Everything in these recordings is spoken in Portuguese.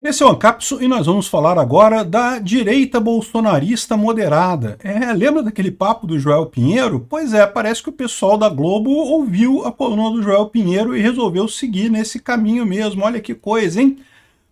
Esse é o Ancapso e nós vamos falar agora da direita bolsonarista moderada. Lembra daquele papo do Joel Pinheiro? Pois é, parece que o pessoal da Globo ouviu a coluna do Joel Pinheiro e resolveu seguir nesse caminho mesmo. Olha que coisa, hein?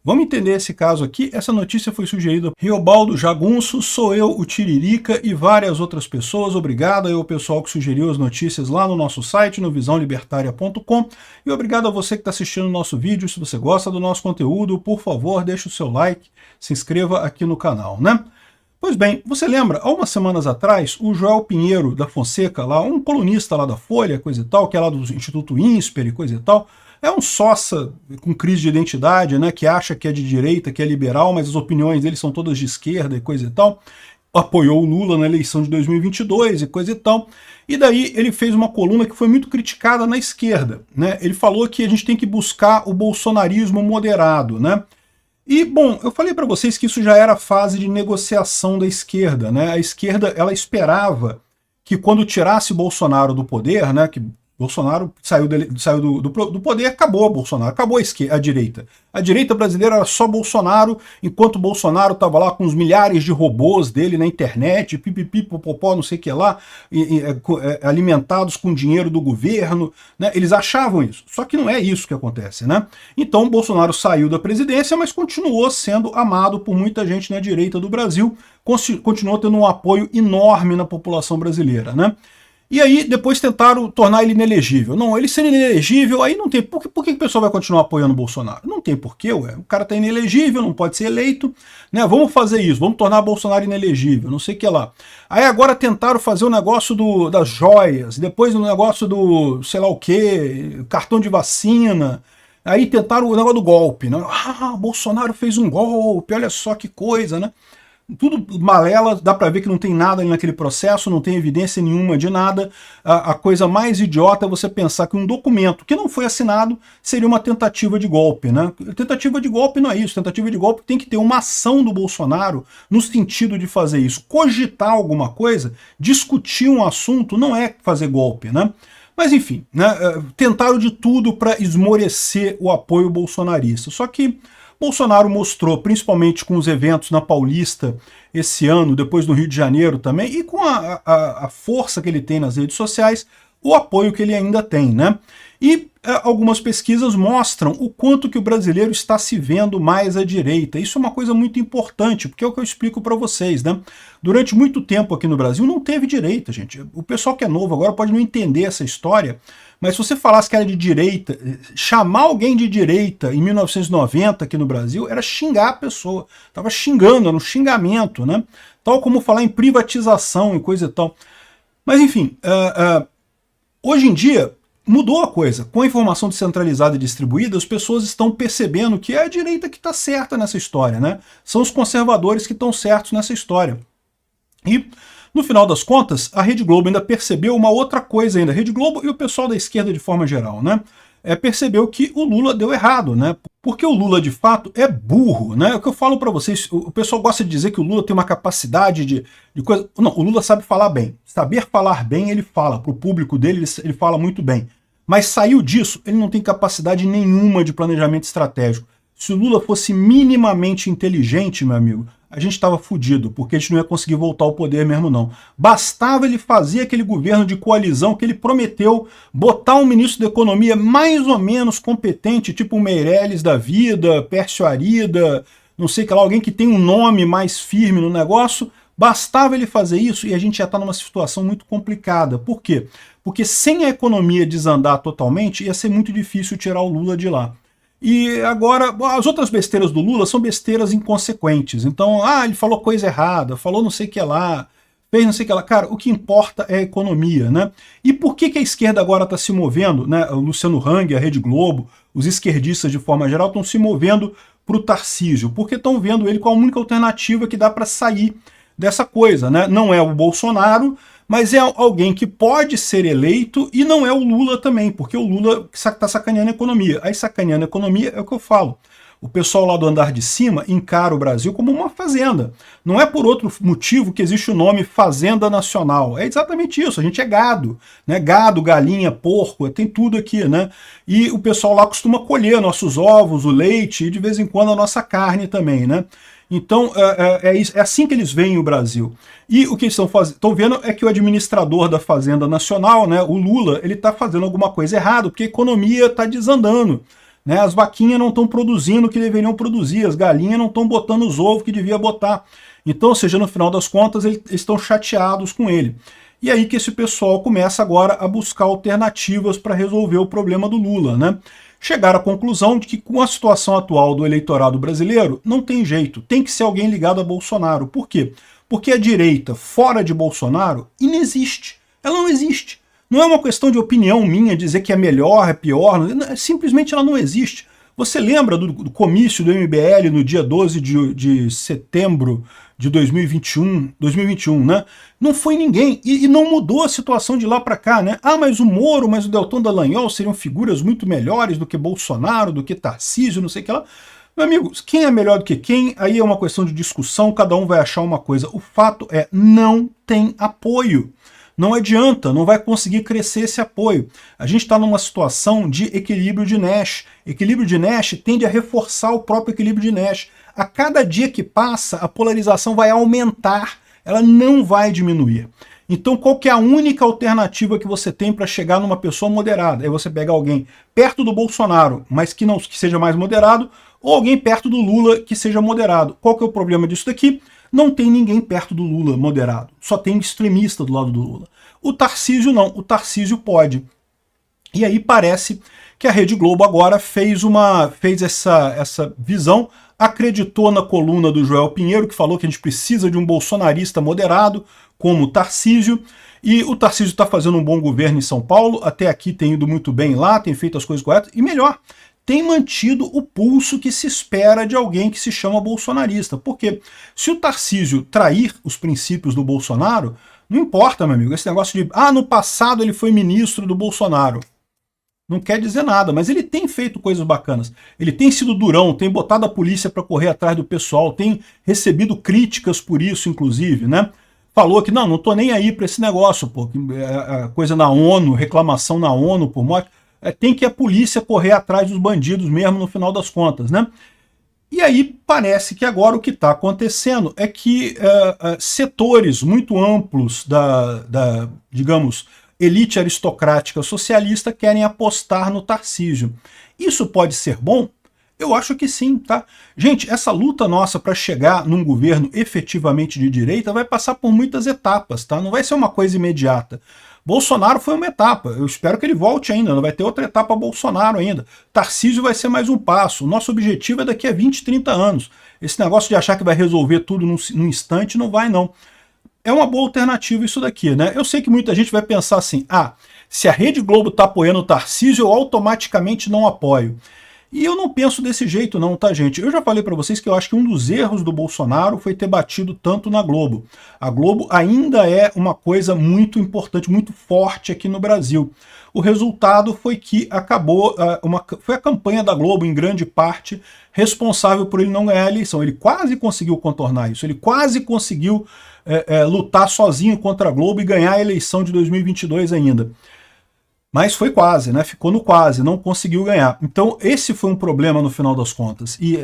Vamos entender esse caso aqui. Essa notícia foi sugerida por Riobaldo Jagunço, sou eu, o Tiririca e várias outras pessoas. Obrigado aí ao pessoal que sugeriu as notícias lá no nosso site, no visãolibertaria.com. E obrigado a você que está assistindo o nosso vídeo. Se você gosta do nosso conteúdo, por favor, deixe o seu like, se inscreva aqui no canal, né? Pois bem, você lembra, há umas semanas atrás, o Joel Pinheiro da Fonseca, lá, um colunista lá da Folha, coisa e tal, que é lá do Instituto INSPER e coisa e tal, é um sossa com crise de identidade, né, que acha que é de direita, que é liberal, mas as opiniões dele são todas de esquerda e coisa e tal. Apoiou o Lula na eleição de 2022 e coisa e tal. E daí ele fez uma coluna que foi muito criticada na esquerda, né? Ele falou que a gente tem que buscar o bolsonarismo moderado, né? E, bom, eu falei para vocês que isso já era a fase de negociação da esquerda, né? A esquerda, ela esperava que quando tirasse Bolsonaro do poder, né, que Bolsonaro saiu do poder, acabou Bolsonaro, acabou a direita. A direita brasileira era só Bolsonaro, enquanto Bolsonaro estava lá com os milhares de robôs dele na internet, pipipi, popopó, não sei o que lá, alimentados com dinheiro do governo, né? Eles achavam isso. Só que não é isso que acontece, né? Então Bolsonaro saiu da presidência, mas continuou sendo amado por muita gente na direita do Brasil, continuou tendo um apoio enorme na população brasileira, né? E aí depois tentaram tornar ele inelegível. Não, ele sendo inelegível, aí não tem... Por que o pessoal vai continuar apoiando o Bolsonaro? Não tem porquê, ué. O cara tá inelegível, não pode ser eleito, né? Vamos fazer isso, vamos tornar Bolsonaro inelegível, não sei o que lá. Aí agora tentaram fazer o negócio das joias, depois o negócio do sei lá o que, cartão de vacina. Aí tentaram o negócio do golpe, né? Ah, Bolsonaro fez um golpe, olha só que coisa, né? Tudo malela, dá pra ver que não tem nada ali naquele processo, não tem evidência nenhuma de nada. A coisa mais idiota é você pensar que um documento que não foi assinado seria uma tentativa de golpe, né? Tentativa de golpe não é isso, tentativa de golpe tem que ter uma ação do Bolsonaro no sentido de fazer isso. Cogitar alguma coisa, discutir um assunto, não é fazer golpe, né? Mas enfim, né, tentaram de tudo para esmorecer o apoio bolsonarista. Só que Bolsonaro mostrou, principalmente com os eventos na Paulista esse ano, depois no Rio de Janeiro também, e com a força que ele tem nas redes sociais, o apoio que ele ainda tem, né? E algumas pesquisas mostram o quanto que o brasileiro está se vendo mais à direita. Isso é uma coisa muito importante, porque é o que eu explico para vocês, né? Durante muito tempo aqui no Brasil não teve direita, gente. O pessoal que é novo agora pode não entender essa história, mas se você falasse que era de direita, chamar alguém de direita em 1990 aqui no Brasil era xingar a pessoa. Estava xingando, era um xingamento, né? Tal como falar em privatização e coisa e tal. Mas enfim, hoje em dia mudou a coisa. Com a informação descentralizada e distribuída, as pessoas estão percebendo que é a direita que está certa nessa história, né? São os conservadores que estão certos nessa história. E, no final das contas, a Rede Globo ainda percebeu uma outra coisa ainda. A Rede Globo e o pessoal da esquerda de forma geral, né? Percebeu que o Lula deu errado, né? Porque o Lula, de fato, é burro, né? É o que eu falo para vocês, o pessoal gosta de dizer que o Lula tem uma capacidade de coisa... Não, o Lula sabe falar bem. Saber falar bem, ele fala. Para o público dele, ele fala muito bem. Mas saiu disso, ele não tem capacidade nenhuma de planejamento estratégico. Se o Lula fosse minimamente inteligente, meu amigo, a gente estava fudido, porque a gente não ia conseguir voltar ao poder mesmo não. Bastava ele fazer aquele governo de coalizão que ele prometeu, botar um ministro da economia mais ou menos competente, tipo o Meirelles da vida, Pércio Arida, não sei que lá, alguém que tem um nome mais firme no negócio. Bastava ele fazer isso e a gente já está numa situação muito complicada. Por quê? Porque sem a economia desandar totalmente, ia ser muito difícil tirar o Lula de lá. E agora, as outras besteiras do Lula são besteiras inconsequentes. Então, ele falou coisa errada, falou não sei o que lá, fez não sei o que lá. Cara, o que importa é a economia, né? E por que a esquerda agora está se movendo, né? O Luciano Hang, a Rede Globo, os esquerdistas de forma geral estão se movendo para o Tarcísio, porque estão vendo ele como a única alternativa que dá para sair dessa coisa, né? Não é o Bolsonaro, mas é alguém que pode ser eleito e não é o Lula também, porque o Lula está sacaneando a economia. Aí sacaneando a economia é o que eu falo. O pessoal lá do andar de cima encara o Brasil como uma fazenda. Não é por outro motivo que existe o nome Fazenda Nacional. É exatamente isso, a gente é gado, né? Gado, galinha, porco, tem tudo aqui, né? E o pessoal lá costuma colher nossos ovos, o leite e de vez em quando a nossa carne também, né? Então, é assim que eles veem o Brasil. E o que eles estão vendo é que o administrador da Fazenda Nacional, né, o Lula, ele está fazendo alguma coisa errada, porque a economia está desandando. Né, as vaquinhas não estão produzindo o que deveriam produzir, as galinhas não estão botando os ovos que devia botar. Então, ou seja, no final das contas, eles estão chateados com ele. E aí que esse pessoal começa agora a buscar alternativas para resolver o problema do Lula, né? Chegaram à conclusão de que com a situação atual do eleitorado brasileiro, não tem jeito, tem que ser alguém ligado a Bolsonaro. Por quê? Porque a direita, fora de Bolsonaro, inexiste. Ela não existe. Não é uma questão de opinião minha dizer que é melhor, é pior, simplesmente ela não existe. Você lembra do comício do MBL no dia 12 de setembro de 2021, né? Não foi ninguém, e não mudou a situação de lá para cá, né? Ah, mas o Moro, mas o Deltan Dallagnol seriam figuras muito melhores do que Bolsonaro, do que Tarcísio, não sei o que lá. Meu amigo, quem é melhor do que quem? Aí é uma questão de discussão, cada um vai achar uma coisa. O fato é, não tem apoio. Não adianta, não vai conseguir crescer esse apoio. A gente está numa situação de equilíbrio de Nash. Equilíbrio de Nash tende a reforçar o próprio equilíbrio de Nash. A cada dia que passa, a polarização vai aumentar, ela não vai diminuir. Então, qual que é a única alternativa que você tem para chegar numa pessoa moderada? É você pegar alguém perto do Bolsonaro, mas que seja mais moderado, ou alguém perto do Lula que seja moderado. Qual que é o problema disso daqui? Não tem ninguém perto do Lula moderado. Só tem extremista do lado do Lula. O Tarcísio não. O Tarcísio pode. E aí parece que a Rede Globo agora fez essa visão, acreditou na coluna do Joel Pinheiro, que falou que a gente precisa de um bolsonarista moderado, como o Tarcísio, e o Tarcísio está fazendo um bom governo em São Paulo, até aqui tem ido muito bem lá, tem feito as coisas corretas, e melhor, tem mantido o pulso que se espera de alguém que se chama bolsonarista. Porque se o Tarcísio trair os princípios do Bolsonaro, não importa, meu amigo, esse negócio de, no passado ele foi ministro do Bolsonaro. Não quer dizer nada, mas ele tem feito coisas bacanas. Ele tem sido durão, tem botado a polícia para correr atrás do pessoal, tem recebido críticas por isso, inclusive, né? Falou que não tô nem aí para esse negócio, pô, coisa na ONU, reclamação na ONU por morte. Tem que a polícia correr atrás dos bandidos mesmo no final das contas, né? E aí parece que agora o que está acontecendo é que setores muito amplos da, digamos, elite aristocrática socialista querem apostar no Tarcísio. Isso pode ser bom? Eu acho que sim, tá? Gente, essa luta nossa para chegar num governo efetivamente de direita vai passar por muitas etapas, tá? Não vai ser uma coisa imediata. Bolsonaro foi uma etapa, eu espero que ele volte ainda, não vai ter outra etapa Bolsonaro ainda. Tarcísio vai ser mais um passo, o nosso objetivo é daqui a 20, 30 anos. Esse negócio de achar que vai resolver tudo num instante não vai não. É uma boa alternativa isso daqui, né? Eu sei que muita gente vai pensar assim, se a Rede Globo está apoiando o Tarcísio, eu automaticamente não apoio. E eu não penso desse jeito não, tá, gente? Eu já falei para vocês que eu acho que um dos erros do Bolsonaro foi ter batido tanto na Globo. A Globo ainda é uma coisa muito importante, muito forte aqui no Brasil. O resultado foi que foi a campanha da Globo, em grande parte, responsável por ele não ganhar a eleição. Ele quase conseguiu contornar isso, ele quase conseguiu lutar sozinho contra a Globo e ganhar a eleição de 2022 ainda. Mas foi quase, né? Ficou no quase, não conseguiu ganhar. Então esse foi um problema no final das contas. E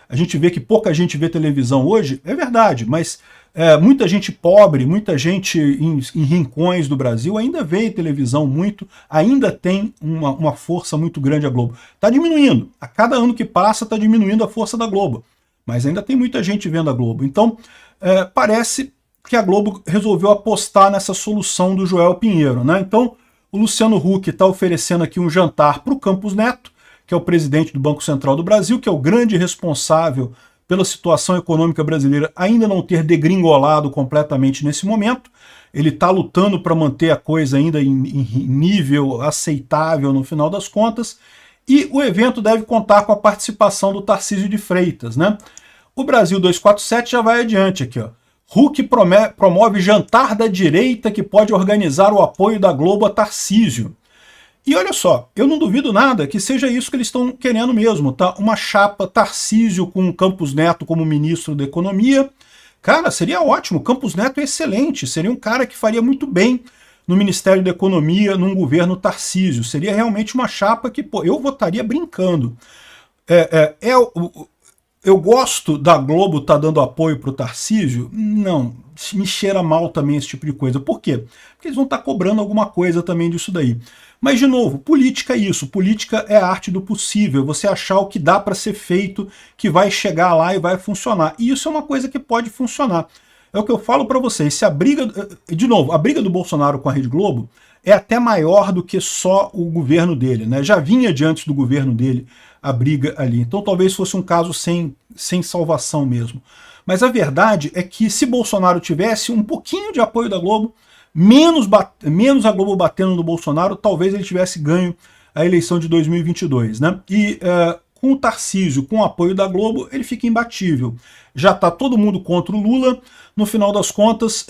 a gente vê que pouca gente vê televisão hoje, é verdade, mas muita gente pobre, muita gente em rincões do Brasil ainda vê televisão muito, ainda tem uma força muito grande a Globo. Está diminuindo, a cada ano que passa está diminuindo a força da Globo, mas ainda tem muita gente vendo a Globo. Então parece que a Globo resolveu apostar nessa solução do Joel Pinheiro, né? Então o Luciano Huck está oferecendo aqui um jantar para o Campos Neto, que é o presidente do Banco Central do Brasil, que é o grande responsável pela situação econômica brasileira ainda não ter degringolado completamente nesse momento. Ele está lutando para manter a coisa ainda em nível aceitável no final das contas. E o evento deve contar com a participação do Tarcísio de Freitas, né? O Brasil 247 já vai adiante aqui, ó. Huck promove jantar da direita que pode organizar o apoio da Globo a Tarcísio. E olha só, eu não duvido nada que seja isso que eles estão querendo mesmo, tá? Uma chapa Tarcísio com Campos Neto como ministro da Economia. Cara, seria ótimo, Campos Neto é excelente, seria um cara que faria muito bem no Ministério da Economia, num governo Tarcísio. Seria realmente uma chapa que, pô, eu votaria brincando. Eu gosto da Globo estar dando apoio para o Tarcísio? Não, me cheira mal também esse tipo de coisa. Por quê? Porque eles vão estar cobrando alguma coisa também disso daí. Mas, de novo, política é isso. Política é a arte do possível. Você achar o que dá para ser feito, que vai chegar lá e vai funcionar. E isso é uma coisa que pode funcionar. É o que eu falo para vocês. Se a briga... De novo, a briga do Bolsonaro com a Rede Globo é até maior do que só o governo dele, né? Já vinha de antes do governo dele a briga ali. Então talvez fosse um caso sem salvação mesmo. Mas a verdade é que se Bolsonaro tivesse um pouquinho de apoio da Globo, menos a Globo batendo no Bolsonaro, talvez ele tivesse ganho a eleição de 2022, né? E com o Tarcísio, com o apoio da Globo, ele fica imbatível. Já está todo mundo contra o Lula. No final das contas,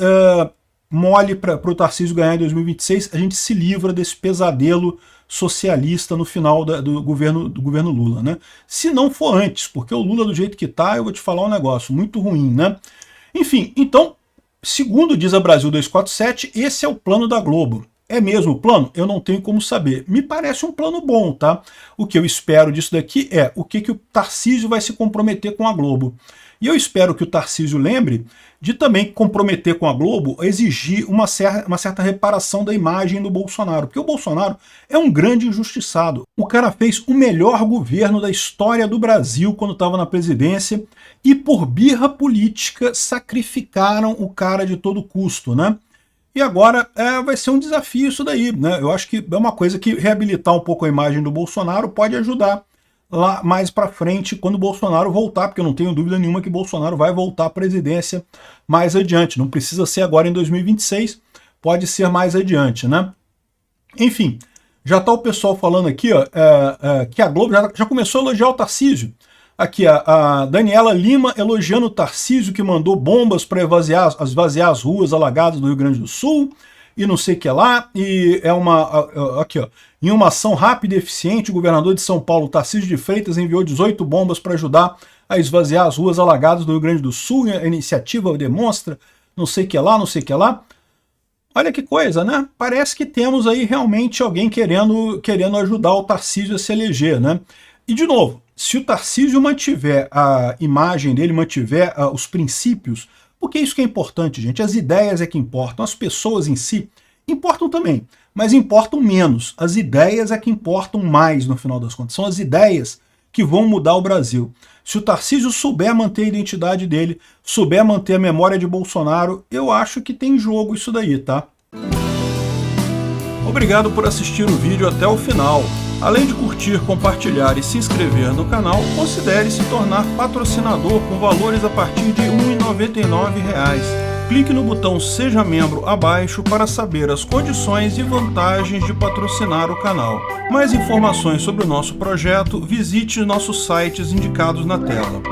mole para o Tarcísio ganhar em 2026, a gente se livra desse pesadelo socialista no final do governo Lula, né? Se não for antes, porque o Lula do jeito que tá, eu vou te falar um negócio muito ruim, né? Enfim, então, segundo diz a Brasil 247, esse é o plano da Globo. É mesmo o plano? Eu não tenho como saber. Me parece um plano bom, tá? O que eu espero disso daqui é o que o Tarcísio vai se comprometer com a Globo. E eu espero que o Tarcísio lembre de também comprometer com a Globo, exigir uma certa reparação da imagem do Bolsonaro, porque o Bolsonaro é um grande injustiçado. O cara fez o melhor governo da história do Brasil quando estava na presidência e por birra política sacrificaram o cara de todo custo, né? E agora vai ser um desafio isso daí, né? Eu acho que é uma coisa que reabilitar um pouco a imagem do Bolsonaro pode ajudar lá mais para frente, quando o Bolsonaro voltar, porque eu não tenho dúvida nenhuma que Bolsonaro vai voltar à presidência mais adiante. Não precisa ser agora em 2026, pode ser mais adiante, né? Enfim, já está o pessoal falando aqui, ó, que a Globo já começou a elogiar o Tarcísio. Aqui, a Daniela Lima elogiando o Tarcísio, que mandou bombas para esvaziar as ruas alagadas do Rio Grande do Sul, e não sei o que lá, e aqui ó, em uma ação rápida e eficiente, o governador de São Paulo, Tarcísio de Freitas, enviou 18 bombas para ajudar a esvaziar as ruas alagadas do Rio Grande do Sul, a iniciativa demonstra não sei o que lá, não sei o que lá. Olha que coisa, né? Parece que temos aí realmente alguém querendo ajudar o Tarcísio a se eleger, né? E de novo, se o Tarcísio mantiver a imagem dele, mantiver os princípios, porque isso que é importante, gente, as ideias é que importam, as pessoas em si importam também, mas importam menos. As ideias é que importam mais no final das contas, são as ideias que vão mudar o Brasil. Se o Tarcísio souber manter a identidade dele, souber manter a memória de Bolsonaro, eu acho que tem jogo isso daí, tá? Obrigado por assistir o vídeo até o final. Além de curtir, compartilhar e se inscrever no canal, considere se tornar patrocinador com valores a partir de R$ 1,99. Clique no botão Seja Membro abaixo para saber as condições e vantagens de patrocinar o canal. Mais informações sobre o nosso projeto, visite nossos sites indicados na tela.